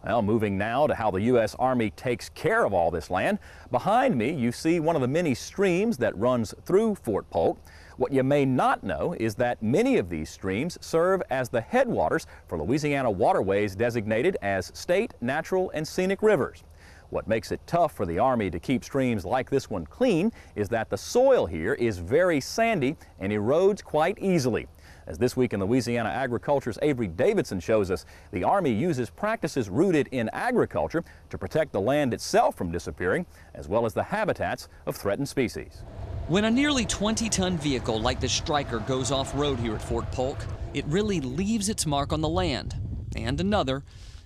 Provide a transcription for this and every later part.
Well, moving now to how the U.S. Army takes care of all this land. Behind me, you see one of the many streams that runs through Fort Polk. What you may not know is that many of these streams serve as the headwaters for Louisiana waterways designated as state, natural, and scenic rivers. What makes it tough for the Army to keep streams like this one clean is that the soil here is very sandy and erodes quite easily. As This Week in Louisiana Agriculture's Avery Davidson shows us, the Army uses practices rooted in agriculture to protect the land itself from disappearing, as well as the habitats of threatened species. When a nearly 20-ton vehicle like the Stryker goes off-road here at Fort Polk, it really leaves its mark on the land. And another,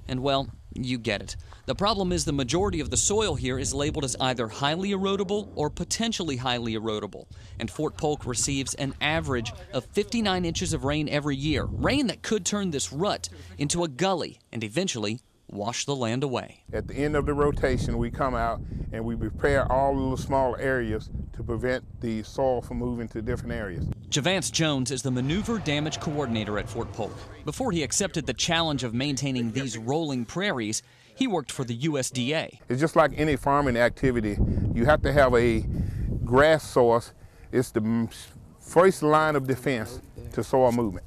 and well, you get it. The problem is the majority of the soil here is labeled as either highly erodible or potentially highly erodible. And Fort Polk receives an average of 59 inches of rain every year. Rain that could turn this rut into a gully and eventually wash the land away. At the end of the rotation, we come out and we repair all the small areas to prevent the soil from moving to different areas. Javance Jones is the maneuver damage coordinator at Fort Polk. Before he accepted the challenge of maintaining these rolling prairies, he worked for the USDA. It's just like any farming activity. You have to have a grass source. It's the first line of defense to soil movement.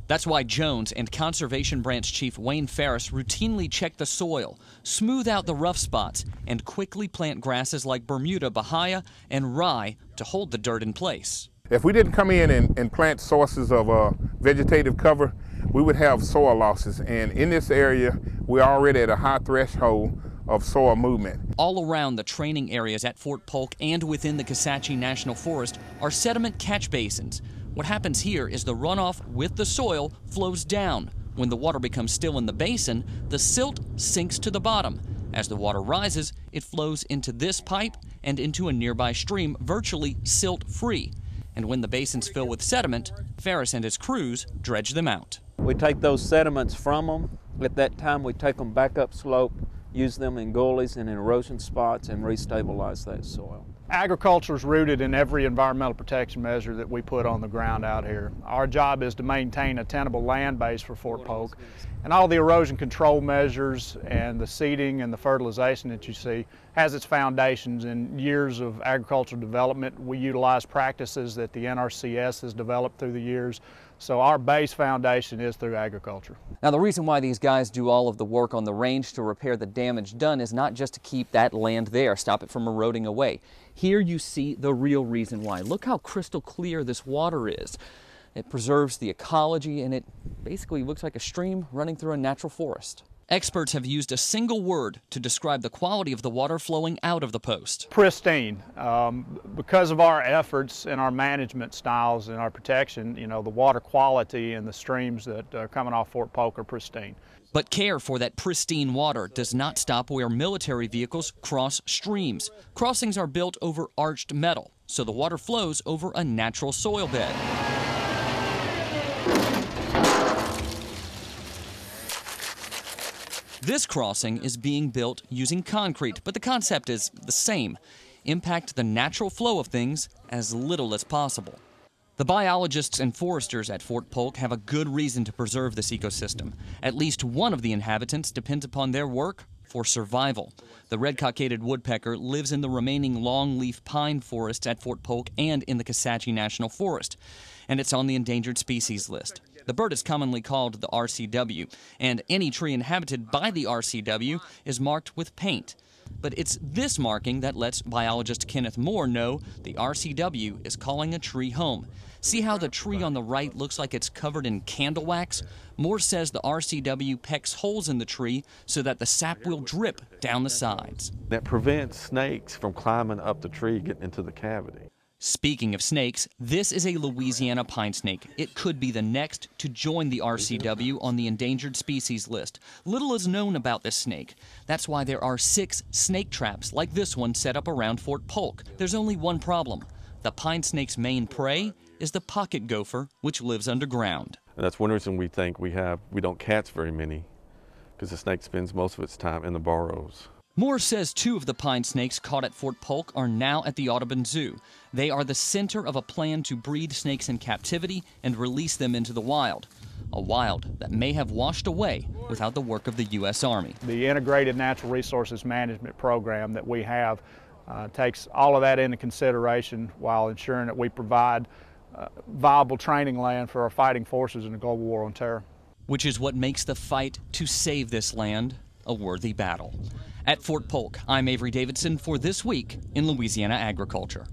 That's why Jones and Conservation Branch Chief Wayne Ferris routinely check the soil, smooth out the rough spots, and quickly plant grasses like Bermuda bahia and rye to hold the dirt in place. If we didn't come in and plant sources of vegetative cover, we would have soil losses. And in this area, we're already at a high threshold of soil movement. All around the training areas at Fort Polk and within the Kisatchie National Forest are sediment catch basins. What happens here is the runoff with the soil flows down. When the water becomes still in the basin, the silt sinks to the bottom. As the water rises, it flows into this pipe and into a nearby stream, virtually silt-free. And when the basins fill with sediment, Ferris and his crews dredge them out. We take those sediments from them. At that time, we take them back up slope, use them in gullies and in erosion spots, and restabilize that soil. Agriculture is rooted in every environmental protection measure that we put on the ground out here. Our job is to maintain a tenable land base for Fort Polk, and all the erosion control measures and the seeding and the fertilization that you see has its foundations in years of agricultural development. We utilize practices that the NRCS has developed through the years. So our base foundation is through agriculture. Now, the reason why these guys do all of the work on the range to repair the damage done is not just to keep that land there, stop it from eroding away. Here you see the real reason why. Look how crystal clear this water is. It preserves the ecology, and it basically looks like a stream running through a natural forest. Experts have used a single word to describe the quality of the water flowing out of the post. Pristine. Because of our efforts and our management styles and our protection, you know, the water quality and the streams that are coming off Fort Polk are pristine. But care for that pristine water does not stop where military vehicles cross streams. Crossings are built over arched metal, so the water flows over a natural soil bed. This crossing is being built using concrete, but the concept is the same. Impact the natural flow of things as little as possible. The biologists and foresters at Fort Polk have a good reason to preserve this ecosystem. At least one of the inhabitants depends upon their work for survival. The red-cockaded woodpecker lives in the remaining longleaf pine forests at Fort Polk and in the Kisatchie National Forest, and it's on the endangered species list. The bird is commonly called the RCW, and any tree inhabited by the RCW is marked with paint. But it's this marking that lets biologist Kenneth Moore know the RCW is calling a tree home. See how the tree on the right looks like it's covered in candle wax? Moore says the RCW pecks holes in the tree so that the sap will drip down the sides. That prevents snakes from climbing up the tree, getting into the cavity. Speaking of snakes, this is a Louisiana pine snake. It could be the next to join the RCW on the endangered species list. Little is known about this snake. That's why there are 6 snake traps like this one set up around Fort Polk. There's only one problem. The pine snake's main prey is the pocket gopher, which lives underground. And that's one reason we think we don't catch very many, because the snake spends most of its time in the burrows. Moore says 2 of the pine snakes caught at Fort Polk are now at the Audubon Zoo. They are the center of a plan to breed snakes in captivity and release them into the wild. A wild that may have washed away without the work of the U.S. Army. The Integrated Natural Resources Management Program that we have takes all of that into consideration while ensuring that we provide viable training land for our fighting forces in the global war on terror. Which is what makes the fight to save this land a worthy battle. At Fort Polk, I'm Avery Davidson for This Week in Louisiana Agriculture.